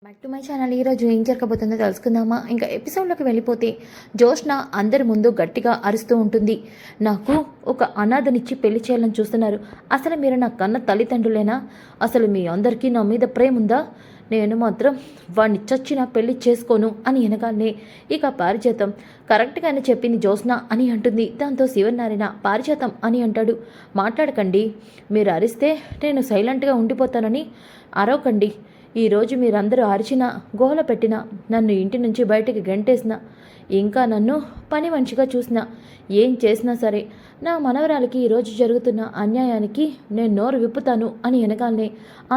Back to my channel. ఈరోజు ఏం జరగబోతుందో తెలుసుకుందామా? ఇంకా ఎపిసోడ్లోకి వెళ్ళిపోతే జోష్న అందరి ముందు గట్టిగా అరుస్తూ ఉంటుంది. నాకు ఒక అనాథనిచ్చి పెళ్లి చేయాలని చూస్తున్నారు. అసలు మీరు నా కన్న తల్లిదండ్రులేనా? అసలు మీ అందరికీ నా మీద ప్రేమ ఉందా? నేను మాత్రం వాడిని చచ్చిన పెళ్లి చేసుకోను అని అనగానే ఇక పారిజాతం కరెక్ట్గానే చెప్పింది జోష్న అని అంటుంది. దాంతో శివనారాయణ పారిజాతం అని అంటాడు. మాట్లాడకండి, మీరు అరిస్తే నేను సైలెంట్గా ఉండిపోతానని అరవకండి. ఈరోజు మీరందరూ అరిచినా గోల పెట్టినా నన్ను ఇంటి నుంచి బయటికి గెంటేసినా ఇంకా నన్ను పని మనిషిగా చూసినా ఏం చేసినా సరే నా మనవరాలకి ఈరోజు జరుగుతున్న అన్యాయానికి నేను నోరు విప్పుతాను అని అనగానే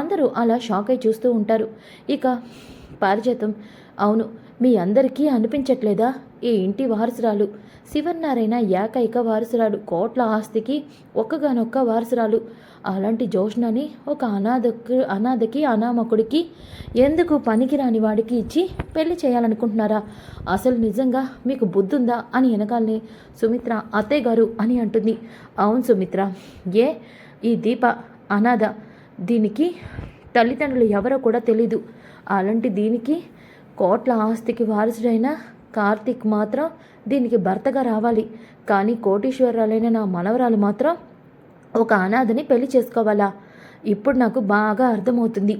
అందరూ అలా షాక్ అయి చూస్తూ ఉంటారు. ఇక పారిజాతం, అవును, మీ అందరికీ అనిపించట్లేదా? ఈ ఇంటి వారసురాలు శివనారాయణ ఏకైక వారసురాలు, కోట్ల ఆస్తికి ఒక్కగానొక్క వారసురాలు. అలాంటి జోష్నని ఒక అనాథకి అనామకుడికి ఎందుకు పనికిరాని వాడికి ఇచ్చి పెళ్లి చేయాలనుకుంటున్నారా? అసలు నిజంగా మీకు బుద్ధుందా అని వెనకాలనే సుమిత్ర అత్తయ్య గారు అని అంటుంది. అవును సుమిత్ర, ఈ దీప అనాథ, దీనికి తల్లిదండ్రులు ఎవరో కూడా తెలీదు. అలాంటి దీనికి కోట్ల ఆస్తికి వారసుడైన కార్తీక్ మాత్రం దీనికి భర్తగా రావాలి. కానీ కోటీశ్వరాలైన నా మనవరాలు మాత్రం ఒక అనాథని పెళ్లి చేసుకోవాలా? ఇప్పుడు నాకు బాగా అర్థమవుతుంది.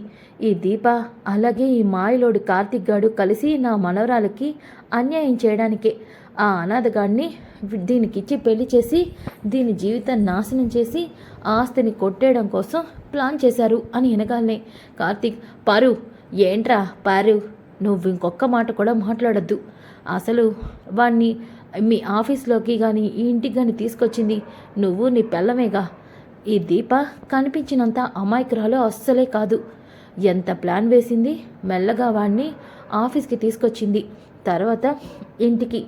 ఈ దీప అలాగే ఈ మాయలోడు కార్తీక్ గాడు కలిసి నా మనవరాలకి అన్యాయం చేయడానికే ఆ అనాథగాడిని దీనికిచ్చి పెళ్లి చేసి దీని జీవితం నాశనం చేసి ఆస్తిని కొట్టేయడం కోసం ప్లాన్ చేశారు అని వెనకాలనే కార్తీక్, పారు, ఏంట్రా పారు, నువ్వు ఇంకొక మాట కూడా మాట్లాడద్దు. అసలు వాణ్ణి మీ ఆఫీస్లోకి కానీ ఈ ఇంటికి కానీ తీసుకొచ్చింది నువ్వు నీ పెళ్ళమేగా. ఈ దీప కనిపించినంత అమాయకురాలు అస్సలే కాదు. ఎంత ప్లాన్ వేసింది, మెల్లగా వాడిని ఆఫీస్కి తీసుకొచ్చింది, తర్వాత ఇంటికి,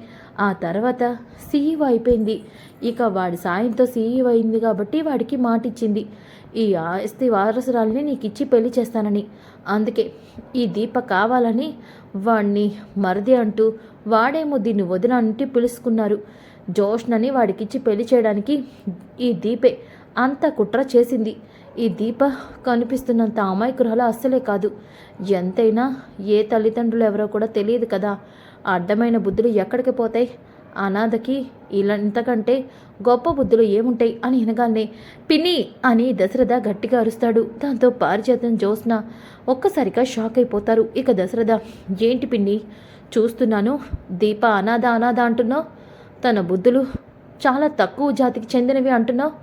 ఆ తర్వాత సీఈఓ అయిపోయింది. ఇక వాడి సాయంతో సీఈఓ అయింది కాబట్టి వాడికి మాటిచ్చింది ఈ ఆస్తి వారసురాలని నీకు ఇచ్చి పెళ్లి చేస్తానని. అందుకే ఈ దీప కావాలని వాడిని మరిది అంటూ వాడేమో దీన్ని వదిన అంటే పిలుచుకున్నారు. జోష్నని వాడికిచ్చి పెళ్లి చేయడానికి ఈ దీపే అంత కుట్ర చేసింది. ఈ దీప కనిపిస్తున్నంత అమాయకురాలు అస్సలే కాదు. ఎంతైనా ఏ తల్లిదండ్రులు ఎవరో కూడా తెలియదు కదా. అడ్డమైన బుద్ధులు ఎక్కడికి పోతాయి? అనాథకి ఇలా ఇంతకంటే గొప్ప బుద్ధులు ఏముంటాయి అని వినగానే పిన్ని అని దశరథ గట్టిగా అరుస్తాడు. దాంతో పారిజాతం జోస్న ఒక్కసారిగా షాక్ అయిపోతారు. ఇక దశరథ, ఏంటి పిన్ని చూస్తున్నాను, దీప అనాథ అనాథ అంటున్నావు, తన బుద్ధులు చాలా తక్కువ జాతికి చెందినవి అంటున్నావు,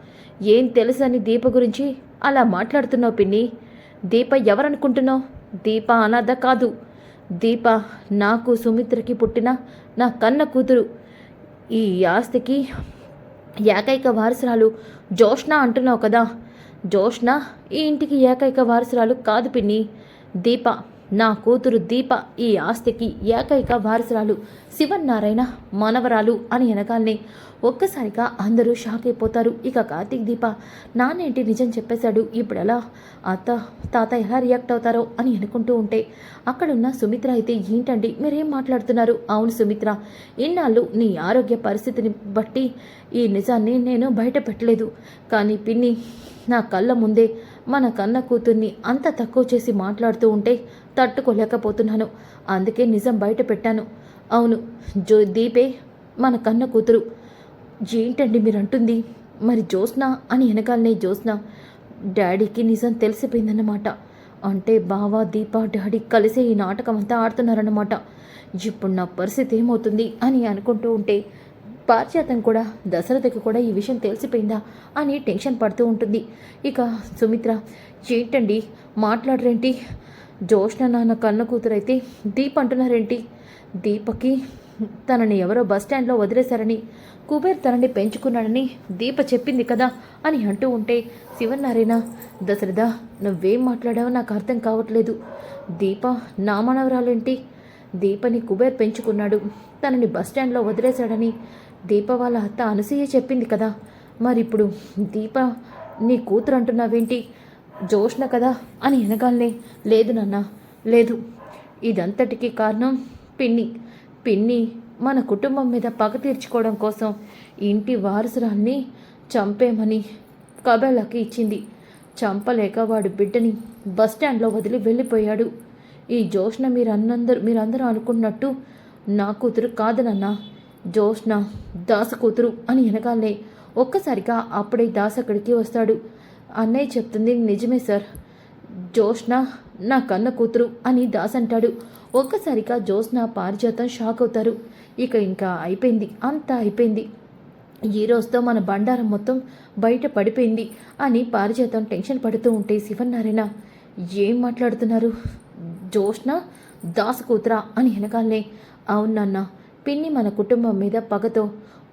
ఏం తెలుసని దీప గురించి అలా మాట్లాడుతున్నావు పిన్ని? దీప ఎవరనుకుంటున్నావు? దీప అనాథ కాదు. దీప నాకు సుమిత్రకి పుట్టిన నా కన్న కూతురు. ఈ ఆస్తికి ఏకైక వారసురాలు జోష్న అంటున్నావు కదా. జోష్న ఈ ఇంటికి ఏకైక వారసురాలు కాదు పిన్ని. దీప, నా కూతురు దీప ఈ ఆస్తికి ఏకైక వారసురాలు, శివనారాయణ మనవరాలు అని అనగానే ఒక్కసారిగా అందరూ షాక్ అయిపోతారు. ఇక కార్తీక్, దీప నాన్నేంటి నిజం చెప్పేశాడు, ఇప్పుడు ఎలా అత్త తాత ఎలా రియాక్ట్ అవుతారో అని అనుకుంటూ ఉంటే అక్కడున్న సుమిత్ర అయితే, ఏంటండి మీరేం మాట్లాడుతున్నారు? అవును సుమిత్ర, ఇన్నాళ్ళు నీ ఆరోగ్య పరిస్థితిని బట్టి ఈ నిజాన్ని నేను బయట పెట్టలేదు. కానీ పిన్ని నా కళ్ళ ముందే మన కన్న కూతుర్ని అంత తక్కువ చేసి మాట్లాడుతూ ఉంటే తట్టుకోలేకపోతున్నాను. అందుకే నిజం బయట పెట్టాను. అవును, దీపే మన కన్న కూతురు. ఏంటండి మీరు అంటుంది? మరి జోస్న అని వెనకాలనే జోస్న డాడీకి నిజం తెలిసిపోయిందన్నమాట. అంటే బావ, దీప, డాడీ కలిసే ఈ నాటకం అంతా ఆడుతున్నారన్నమాట. ఇప్పుడు నా పరిస్థితి ఏమవుతుంది అని అనుకుంటూ ఉంటే పారిజాతం కూడా దశరథకి కూడా ఈ విషయం తెలిసిపోయిందా అని టెన్షన్ పడుతూ ఉంటుంది. ఇక సుమిత్ర, ఏంటండి మాట్లాడరేంటి? జోష్న నాన్న కన్న కూతురైతే దీప అంటున్నారేంటి? దీపకి తనని ఎవరో బస్టాండ్లో వదిలేశారని, కుబేర్ తనని పెంచుకున్నాడని దీప చెప్పింది కదా అని అంటూ ఉంటే శివనారాయణ, దశరథ నువ్వేం మాట్లాడావో నాకు అర్థం కావట్లేదు. దీప నా మనవరాలేంటి? దీపని కుబేర్ పెంచుకున్నాడు, తనని బస్టాండ్లో వదిలేశాడని దీప వాళ్ళ అత్త అనసూయ చెప్పింది కదా. మరి ఇప్పుడు దీప నీ కూతురు అంటున్నావేంటి? జోష్న కదా అని అనగానే, లేదు నాన్న, లేదు, ఇదంతటికీ కారణం పిన్ని మన కుటుంబం మీద పగ తీర్చుకోవడం కోసం ఇంటి వారసురాల్ని చంపేమని కబేళకి ఇచ్చింది. చంపలేక వాడు బిడ్డని బస్టాండ్లో వదిలి వెళ్ళిపోయాడు. ఈ జోష్న మీరందరూ అనుకున్నట్టు నా కూతురు కాదు నాన్న. జోష్న దాసు కూతురు అని వెనకాలే ఒక్కసారిగా అప్పుడే దాస్ అక్కడికి వస్తాడు. అన్నయ్య చెప్తుంది నిజమే సార్, జోష్న నా కన్న కూతురు అని దాస్ అంటాడు. ఒక్కసారిగా జోష్న పారిజాతం షాక్ అవుతారు. ఇంకా అయిపోయింది, అంతా అయిపోయింది, ఈ రోజుతో మన బండారం మొత్తం బయట పడిపోయింది అని పారిజాతం టెన్షన్ పడుతూ ఉంటే శివనారాయణ ఏం మాట్లాడుతున్నారు, జోష్న దాసు కూతురా అని వెనకాలనే అవునన్న, పిన్ని మన కుటుంబం మీద పగతో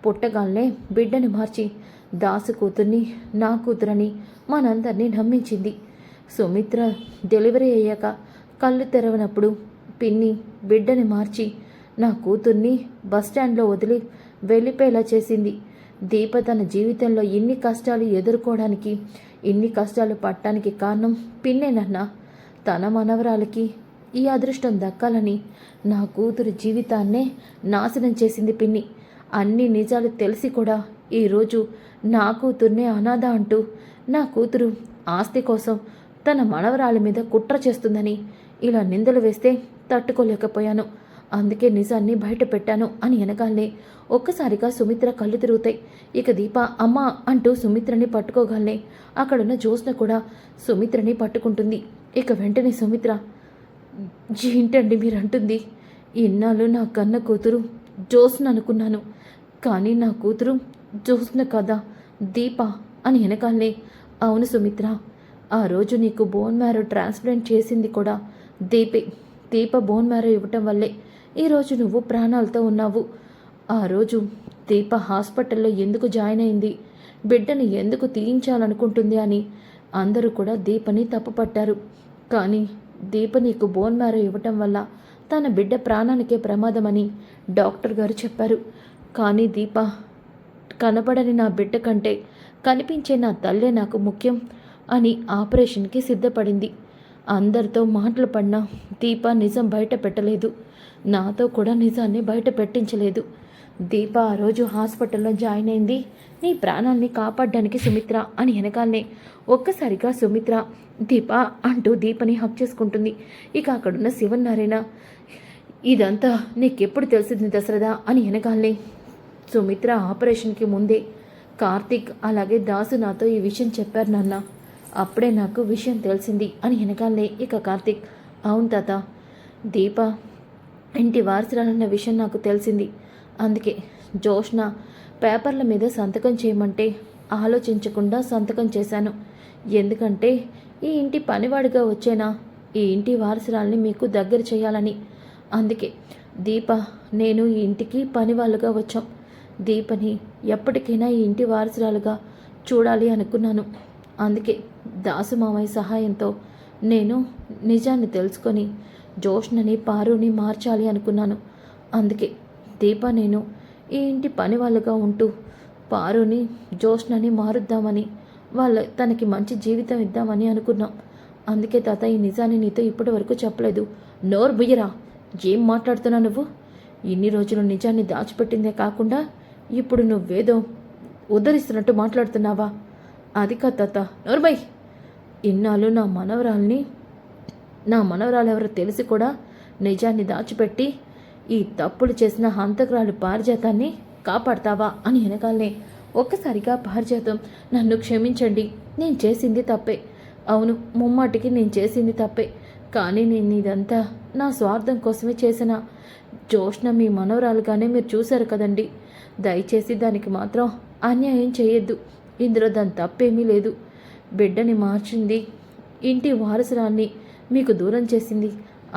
పుట్టగానే బిడ్డను మార్చి దాసు కూతుర్ని నా కూతురని మనందరినీ నమ్మించింది. సుమిత్ర డెలివరీ అయ్యాక కళ్ళు తెరవనప్పుడు పిన్ని బిడ్డని మార్చి నా కూతుర్ని బస్టాండ్లో వదిలి వెళ్ళిపోయేలా చేసింది. దీప తన జీవితంలో ఇన్ని కష్టాలు ఎదుర్కోవడానికి, ఇన్ని కష్టాలు పడటానికి కారణం పిన్నేనన్నా. తన మనవరాలకి ఈ అదృష్టం దక్కాలని నా కూతురు జీవితాన్నే నాశనం చేసింది పిన్ని. అన్ని నిజాలు తెలిసి కూడా ఈరోజు నా కూతుర్నే అనాథ అంటూ నా కూతురు ఆస్తి కోసం తన మనవరాలి మీద కుట్ర చేస్తుందని ఇలా నిందలు వేస్తే తట్టుకోలేకపోయాను. అందుకే నిజాన్ని బయట పెట్టాను అని వెనకాలనే ఒక్కసారిగా సుమిత్ర కళ్ళు తిరుగుతాయి. దీప అమ్మ అంటూ సుమిత్రని పట్టుకోగానే అక్కడున్న జ్యోత్స్న కూడా సుమిత్రని పట్టుకుంటుంది. వెంటనే సుమిత్ర ఏంటండి మీరు అంటుంది, ఇన్నాళ్ళు నా కన్న కూతురు జ్యోత్స్న అనుకున్నాను, కానీ నా కూతురు జ్యోత్స్న కదా దీప అని వెనకాలనే అవును సుమిత్ర, ఆ రోజు నీకు బోన్ మ్యారో ట్రాన్స్ప్లాంట్ చేసింది కూడా దీపే. దీప బోన్ మ్యారో ఇవ్వటం వల్లే ఈరోజు నువ్వు ప్రాణాలతో ఉన్నావు. ఆ రోజు దీప హాస్పిటల్లో ఎందుకు జాయిన్ అయింది, బిడ్డని ఎందుకు తీయించాలనుకుంటుంది అని అందరూ కూడా దీపని తప్పుపట్టారు. కానీ దీప నీకు బోన్ మ్యారో ఇవ్వటం వల్ల తన బిడ్డ ప్రాణానికే ప్రమాదమని డాక్టర్ గారు చెప్పారు. కానీ దీప కనపడని నా బిడ్డ కంటే కనిపించే నా తల్లే నాకు ముఖ్యం అని ఆపరేషన్కి సిద్ధపడింది. అందరితో మాటలు పడినా దీప నిజం బయట పెట్టలేదు, నాతో కూడా నిజాన్ని బయట పెట్టించలేదు. దీప ఆ రోజు హాస్పిటల్లో జాయిన్ అయింది నీ ప్రాణాల్ని కాపాడడానికి సుమిత్ర అని వెనకాలనే ఒక్కసారిగా సుమిత్ర దీప అంటూ దీపని హక్ చేసుకుంటుంది. అక్కడున్న శివనారాయణ ఇదంతా నీకెప్పుడు తెలిసింది దశరథ అని వెనకాలనే సుమిత్ర ఆపరేషన్కి ముందే కార్తీక్ అలాగే దాసు నాతో ఈ విషయం చెప్పారు నాన్న, అప్పుడే నాకు విషయం తెలిసింది అని వెనకాలనే కార్తీక్ అవును తాత, దీప ఇంటి వారసురాలన్న విషయం నాకు తెలిసింది. అందుకే జోష్న పేపర్ల మీద సంతకం చేయమంటే ఆలోచించకుండా సంతకం చేశాను. ఎందుకంటే ఈ ఇంటి పనివాడిగా వచ్చేనా ఈ ఇంటి వారసురాల్ని మీకు దగ్గర చేయాలని. అందుకే దీప నేను ఈ ఇంటికి పనివాళ్ళుగా వచ్చాం. దీపని ఎప్పటికైనా ఈ ఇంటి వారసురాలుగా చూడాలి అనుకున్నాను. అందుకే దాసు మామయ్య సహాయంతో నేను నిజాన్ని తెలుసుకొని జోష్నని పారుని మార్చాలి అనుకున్నాను. అందుకే దీప నేను ఈ ఇంటి పని వాళ్ళుగా ఉంటూ పారుని జోష్నని మారుద్దామని తనకి మంచి జీవితం ఇద్దామని అనుకున్నాం. అందుకే తాత ఈ నిజాన్ని నీతో ఇప్పటి వరకు చెప్పలేదు. నోరు బుయ్యరా, ఏం మాట్లాడుతున్నావు నువ్వు? ఇన్ని రోజులు నిజాన్ని దాచిపెట్టిందే కాకుండా ఇప్పుడు నువ్వేదో ఉద్ధరిస్తున్నట్టు మాట్లాడుతున్నావా? అది కాదు తాత, నోర్బై. ఇన్నాళ్ళు నా మనవరాలు ఎవరో తెలిసి కూడా నిజాన్ని దాచిపెట్టి ఈ తప్పులు చేసిన హంతకురాలు పారిజాతాన్ని కాపాడతావా అని వెనకాలనే ఒక్కసారిగా పారిజాతం నన్ను క్షమించండి, నేను చేసింది తప్పే. అవును, ముమ్మాటికి నేను చేసింది తప్పే. కానీ నేను ఇదంతా నా స్వార్థం కోసమే చేసిన. జోష్న మీ మనవరాలుగానే మీరు చూశారు కదండి, దయచేసి దానికి మాత్రం అన్యాయం చేయొద్దు. ఇందులో దాని తప్పేమీ లేదు. బిడ్డని మార్చింది, ఇంటి వారసురాన్ని మీకు దూరం చేసింది,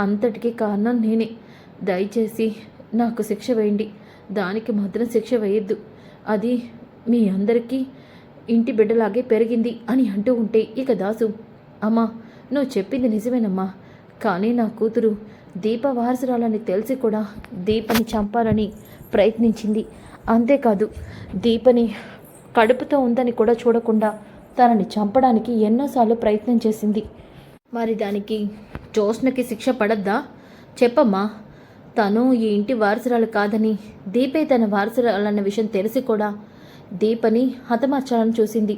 అంతటికీ కారణం నేనే. దయచేసి నాకు శిక్ష వేయండి, దానికి మాత్రం శిక్ష వేయద్దు. అది మీ అందరికీ ఇంటి బిడ్డలాగే పెరిగింది అని అంటూ ఉంటే దాసు అమ్మా నువ్వు చెప్పింది నిజమేనమ్మా, కానీ నా కూతురు దీప వారసురాలని తెలిసి కూడా దీపని చంపాలని ప్రయత్నించింది. అంతేకాదు దీపని కడుపుతో ఉందని కూడా చూడకుండా తనని చంపడానికి ఎన్నోసార్లు ప్రయత్నం చేసింది. మరి దానికి జోష్నకి శిక్ష పడద్దా? చెప్పమ్మా. తను ఈ ఇంటి వారసురాలు కాదని, దీపే తన వారసురాలన్న విషయం తెలిసి కూడా దీపని హతమార్చాలని చూసింది.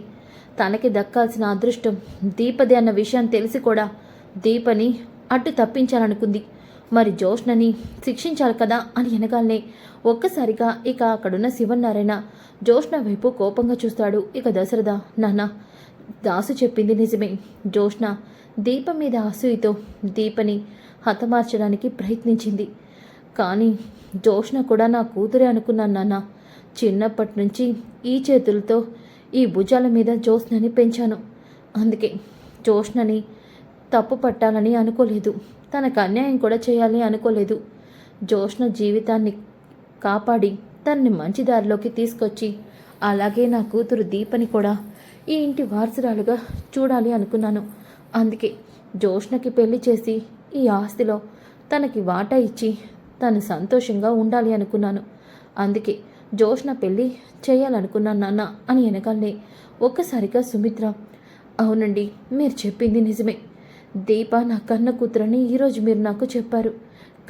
తనకి దక్కాల్సిన అదృష్టం దీపదే అన్న విషయం తెలిసి కూడా దీపని అడ్డు తప్పించాలనుకుంది. మరి జోష్నని శిక్షించాలి కదా అని వెనకాలనే ఒక్కసారిగా ఇక అక్కడున్న శివనారాయణ జోష్న వైపు కోపంగా చూస్తాడు. ఇక దశరథ, నాన్న, దాసు చెప్పింది నిజమే. జోష్న దీపం మీద అసూయతో దీపని హతమార్చడానికి ప్రయత్నించింది. కానీ జోష్న కూడా నా కూతురే అనుకున్నాను నాన్న. చిన్నప్పటి నుంచి ఈ చేతులతో ఈ భుజాల మీద జోష్నని పెంచాను. అందుకే జోష్నని తప్పు పట్టాలని అనుకోలేదు. తనకు అన్యాయం కూడా చేయాలి అనుకోలేదు. జోష్న జీవితాన్ని కాపాడి తనని మంచి దారిలోకి తీసుకొచ్చి అలాగే నా కూతురు దీపని కూడా ఈ ఇంటి వారసురాలుగా చూడాలి అనుకున్నాను. అందుకే జోష్నకి పెళ్లి చేసి ఈ ఆస్తిలో తనకి వాటా ఇచ్చి తను సంతోషంగా ఉండాలి అనుకున్నాను. అందుకే జోష్న పెళ్ళి చేయాలనుకున్నాను నాన్న అని వెనకాలనే ఒక్కసారిగా సుమిత్ర, అవునండి, మీరు చెప్పింది నిజమే. దీప నా కన్న కూతురని ఈరోజు మీరు నాకు చెప్పారు.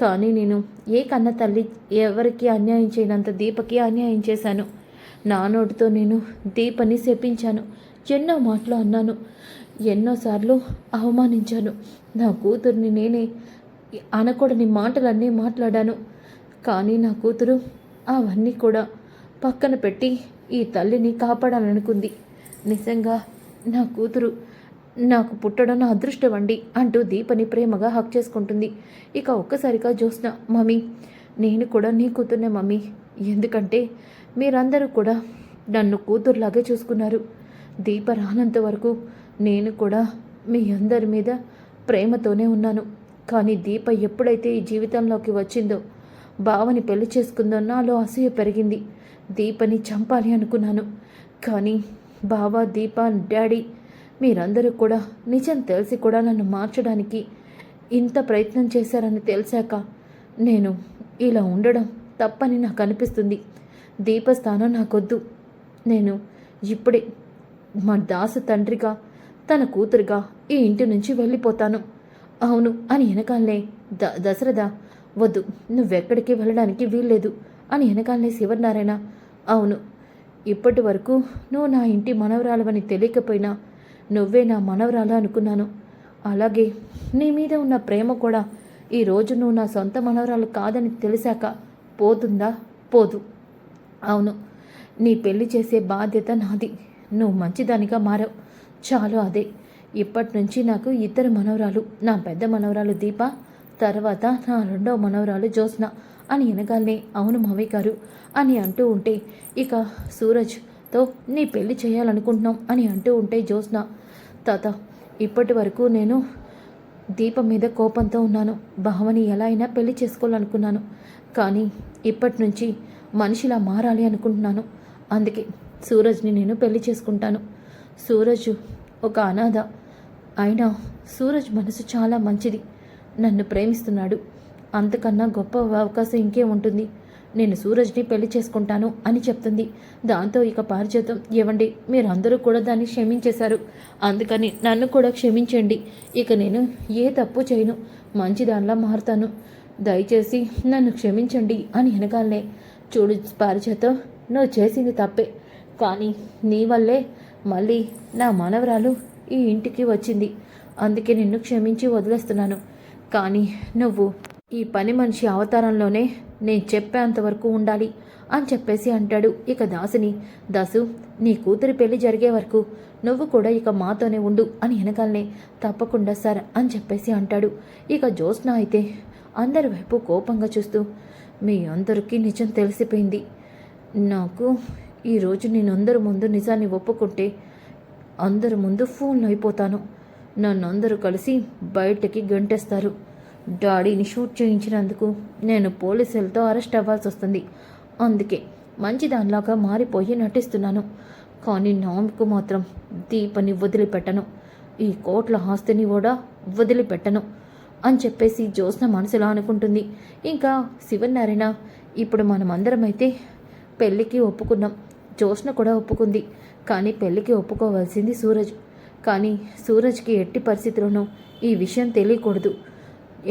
కానీ నేను ఏ కన్న తల్లి ఎవరికి అన్యాయం చేయనంత దీపకి అన్యాయం చేశాను. నా నోటితో నేను దీపని శపించాను. ఎన్నో మాటలు అన్నాను. ఎన్నోసార్లు అవమానించాను. నా కూతుర్ని నేనే అనకూడని మాటలన్నీ మాట్లాడాను. కానీ నా కూతురు అవన్నీ కూడా పక్కన పెట్టి ఈ తల్లిని కాపాడాలనుకుంది. నిజంగా నా కూతురు నాకు పుట్టడం నా అదృష్టం అండి అంటూ దీపని ప్రేమగా హక్ చేసుకుంటుంది. ఇక ఒక్కసారిగా జ్యోత్స్న, మమ్మీ, నేను కూడా నీ కూతుర్నే మమ్మీ. ఎందుకంటే మీరందరూ కూడా నన్ను కూతురులాగే చూసుకున్నారు. దీప రానంత వరకు నేను కూడా మీ అందరి మీద ప్రేమతోనే ఉన్నాను. కానీ దీప ఎప్పుడైతే ఈ జీవితంలోకి వచ్చిందో, బావని పెళ్లి చేసుకుందో నాలో అసూయ పెరిగింది. దీపని చంపాలి అనుకున్నాను. కానీ బావ, దీప, డాడీ మీరందరూ కూడా నిజం తెలిసి కూడా నన్ను మార్చడానికి ఇంత ప్రయత్నం చేశారని తెలిసాక నేను ఇలా ఉండడం తప్పని నాకు అనిపిస్తుంది. దీపస్థానం నాకొద్దు. నేను ఇప్పుడే మా దాసు తండ్రిగా తన కూతురుగా ఈ ఇంటి నుంచి వెళ్ళిపోతాను. అవును అని వెనకాలనే దశరథ, వద్దు, నువ్వెక్కడికి వెళ్ళడానికి వీల్లేదు అని వెనకాలనే శివనారాయణ, అవును, ఇప్పటి వరకు నువ్వు నా ఇంటి మనవరాలవని తెలియకపోయినా నువ్వే నా మనవరాలు అనుకున్నాను. అలాగే నీ మీద ఉన్న ప్రేమ కూడా ఈరోజు నువ్వు నా సొంత మనవరాలు కాదని తెలిసాక పోతుందా? పోదు. అవును, నీ పెళ్లి చేసే బాధ్యత నాది. నువ్వు మంచిదానిగా మారావు, చాలు అదే. ఇప్పటి నుంచి నాకు ఇద్దరు మనవరాలు. నా పెద్ద మనవరాలు దీప, తర్వాత నా రెండవ మనవరాలు జ్యోత్స్న అని వెనకాలనే అవును మావయ్య గారు అని అంటూ ఉంటే, ఇక సూరజ్తో నీ పెళ్లి చేయాలనుకుంటున్నాం అని అంటూ ఉంటే జ్యోత్స్న, తాత, ఇప్పటి వరకు నేను దీపం మీద కోపంతో ఉన్నాను. భావని ఎలా అయినా పెళ్లి చేసుకోవాలనుకున్నాను. కానీ ఇప్పటి నుంచి మనిషిలా మారాలి అనుకుంటున్నాను. అందుకే సూరజ్ని నేను పెళ్లి చేసుకుంటాను. సూరజ్ ఒక అనాథ అయినా సూరజ్ మనసు చాలా మంచిది. నన్ను ప్రేమిస్తున్నాడు. అంతకన్నా గొప్ప అవకాశం ఇంకే ఉంటుంది. నేను సూరజ్ని పెళ్లి చేసుకుంటాను అని చెప్తుంది. దాంతో ఇక పారిజాతం, ఏవండి, మీరందరూ కూడా దాన్ని క్షమించేశారు. అందుకని నన్ను కూడా క్షమించండి. ఇక నేను ఏ తప్పు చేయను, మంచిదానిలా మారుతాను. దయచేసి నన్ను క్షమించండి అని వెనకాలనే, చూడు పారిజాతం, నువ్వు చేసింది తప్పే. కానీ నీ వల్లే మళ్ళీ నా మనవరాలు ఈ ఇంటికి వచ్చింది. అందుకే నిన్ను క్షమించి వదిలేస్తున్నాను. కానీ నువ్వు ఈ పని మనిషి అవతారంలోనే నేను చెప్పేంతవరకు ఉండాలి అని చెప్పేసి అంటాడు. ఇక దాసుని, దాసు, నీ కూతురి పెళ్లి జరిగే వరకు నువ్వు కూడా ఇక మాతోనే ఉండు అని వెనకాలనే, తప్పకుండా సార్ అని చెప్పేసి అంటాడు. ఇక జ్యోత్స్న అయితే అందరి వైపు కోపంగా చూస్తూ, మీ అందరికీ నిజం తెలిసిపోయింది. నాకు ఈరోజు నేను అందరి ముందు నిజాన్ని ఒప్పుకుంటే అందరి ముందు ఫోన్లో అయిపోతాను. నన్ను అందరూ కలిసి బయటకి గంటేస్తారు. డాడీని షూట్ చేయించినందుకు నేను పోలీసులతో అరెస్ట్ అవ్వాల్సి వస్తుంది. అందుకే మంచి దానిలాగా మారిపోయి నటిస్తున్నాను. కానీ నాకు మాత్రం దీపని వదిలిపెట్టను. ఈ కోట్ల ఆస్తిని కూడా వదిలిపెట్టను అని చెప్పేసి జ్యోత్స్న మనసులో అనుకుంటుంది. ఇంకా శివనారాయణ, ఇప్పుడు మనమందరం అయితే పెళ్ళికి ఒప్పుకున్నాం. జ్యోత్స్న కూడా ఒప్పుకుంది. కానీ పెళ్ళికి ఒప్పుకోవాల్సింది సూరజ్. కానీ సూరజ్కి ఎట్టి పరిస్థితుల్లోనూ ఈ విషయం తెలియకూడదు.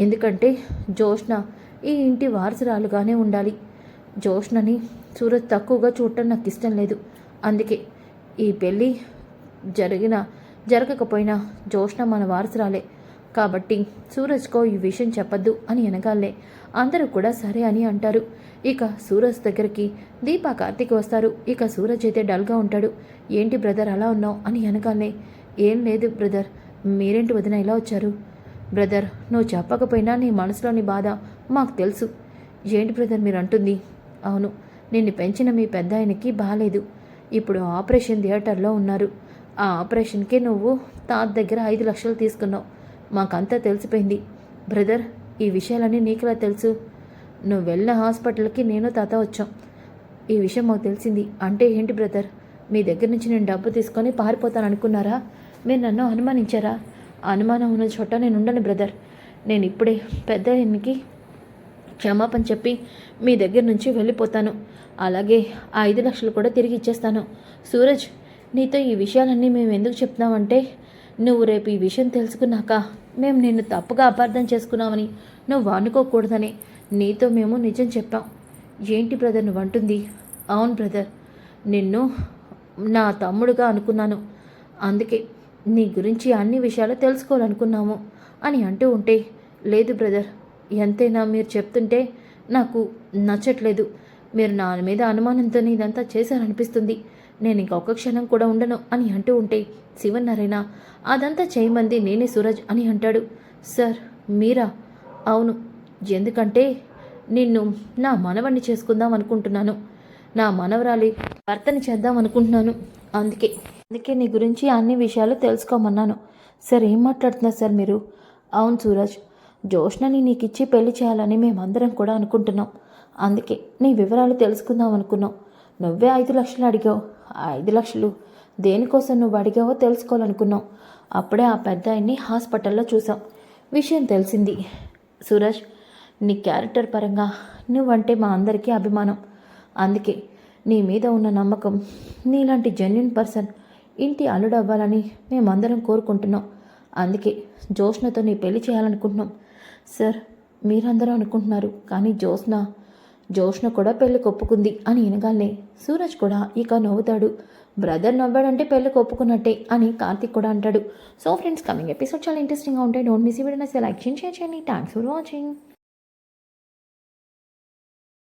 ఎందుకంటే జ్యోత్స్న ఈ ఇంటి వారసురాలుగానే ఉండాలి. జ్యోత్స్నని సూరజ్ తక్కువగా చూడటం నాకు ఇష్టం లేదు. అందుకే ఈ పెళ్ళి జరగకపోయినా జ్యోత్స్న మన వారసురాలే. కాబట్టి సూరజ్కో ఈ విషయం చెప్పద్దు అని అనగాలే అందరూ కూడా సరే అని అంటారు. ఇక సూరజ్ దగ్గరికి దీప కార్తీక్ వస్తారు. ఇక సూరజ్ అయితే డల్గా ఉంటాడు. ఏంటి బ్రదర్ అలా ఉన్నావు అని అనగానే ఏం లేదు బ్రదర్, మీరేంటి వదిన ఇలా వచ్చారు? బ్రదర్ నువ్వు చెప్పకపోయినా నీ మనసులోని బాధ మాకు తెలుసు. ఏంటి బ్రదర్ మీరు అంటుంది? అవును, నిన్ను పెంచిన మీ పెద్ద ఆయనకి బాగాలేదు. ఇప్పుడు ఆపరేషన్ థియేటర్లో ఉన్నారు. ఆ ఆపరేషన్కి నువ్వు తాత దగ్గర 5 లక్షలు తీసుకున్నావు. మాకంతా తెలిసిపోయింది. బ్రదర్ ఈ విషయాలన్నీ నీకులా తెలుసు? నువ్వు వెళ్ళిన హాస్పిటల్కి నేను తాత వచ్చాం. ఈ విషయం మాకు తెలిసింది. అంటే ఏంటి బ్రదర్, మీ దగ్గర నుంచి నేను డబ్బు తీసుకొని పారిపోతాను అనుకున్నారా? మీరు నన్ను అనుమానించారా? అనుమానం ఉన్న చోట నేను ఉండను బ్రదర్. నేను ఇప్పుడే పెద్ద ఆయనకి క్షమాపణ చెప్పి మీ దగ్గర నుంచి వెళ్ళిపోతాను. అలాగే ఆ 5 లక్షలు కూడా తిరిగి ఇచ్చేస్తాను. సూరజ్ నీతో ఈ విషయాలన్నీ మేము ఎందుకు చెప్తున్నామంటే, నువ్వు రేపు ఈ విషయం తెలుసుకున్నాక మేము నిన్ను తప్పుగా అపార్థం చేసుకున్నామని నువ్వు అనుకోకూడదని నీతో మేము నిజం చెప్పాం. ఏంటి బ్రదర్ నువ్వు అంటుంది? అవును బ్రదర్, నిన్ను నా తమ్ముడుగా అనుకున్నాను. అందుకే నీ గురించి అన్ని విషయాలు తెలుసుకోవాలనుకున్నాము అని అంటూ ఉంటే, లేదు బ్రదర్, ఎంతైనా మీరు చెప్తుంటే నాకు నచ్చట్లేదు. మీరు నా మీద అనుమానంతో ఇదంతా చేశారనిపిస్తుంది. నేను ఇంకొక క్షణం కూడా ఉండను అని అంటూ ఉంటే, శివనారాయణ అదంతా చేయమంది నేనే సూరజ్ అని అంటాడు. సార్ మీరా? అవును, ఎందుకంటే నిన్ను నా మనవణ్ణి చేసుకుందాం అనుకుంటున్నాను. నా మనవరాలి భర్తని చేద్దాం అనుకుంటున్నాను. అందుకే నీ గురించి అన్ని విషయాలు తెలుసుకోమన్నాను. సార్ ఏం మాట్లాడుతున్నారు సార్ మీరు? అవును సూరజ్, జోష్నని నీకు ఇచ్చి పెళ్లి చేయాలని మేమందరం కూడా అనుకుంటున్నాం. అందుకే నీ వివరాలు తెలుసుకుందాం అనుకున్నాం. నువ్వే 5 లక్షలు అడిగావు. ఆ 5 లక్షలు దేనికోసం నువ్వు అడిగావో తెలుసుకోవాలనుకున్నాం. అప్పుడే ఆ పెద్ద ఆయన్ని హాస్పిటల్లో చూసాం. విషయం తెలిసింది. సూరజ్, నీ క్యారెక్టర్ పరంగా నువ్వంటే మా అందరికీ అభిమానం. అందుకే నీ మీద ఉన్న నమ్మకం, నీలాంటి జెన్యున్ పర్సన్ ఇంటి అల్లుడు అవ్వాలని మేమందరం కోరుకుంటున్నాం. అందుకే జోష్నతో నీ పెళ్లి చేయాలనుకుంటున్నాం. సార్ మీరందరూ అనుకుంటున్నారు, కానీ జోష్న కూడా పెళ్ళికి ఒప్పుకుంది అని వినగానే సూరజ్ కూడా ఇక నవ్వుతాడు. బ్రదర్ నవ్వాడంటే పెళ్ళికి ఒప్పుకున్నట్టే అని కార్తీక్ కూడా అంటాడు. సో ఫ్రెండ్స్, కమింగ్ ఎపిసోడ్ చాలా ఇంట్రెస్టింగ్గా ఉంటాయి. డోంట్ మిస్ ఈ వీడియో. లైక్ చేయండి, షేర్ చేయండి. Thanks for watching.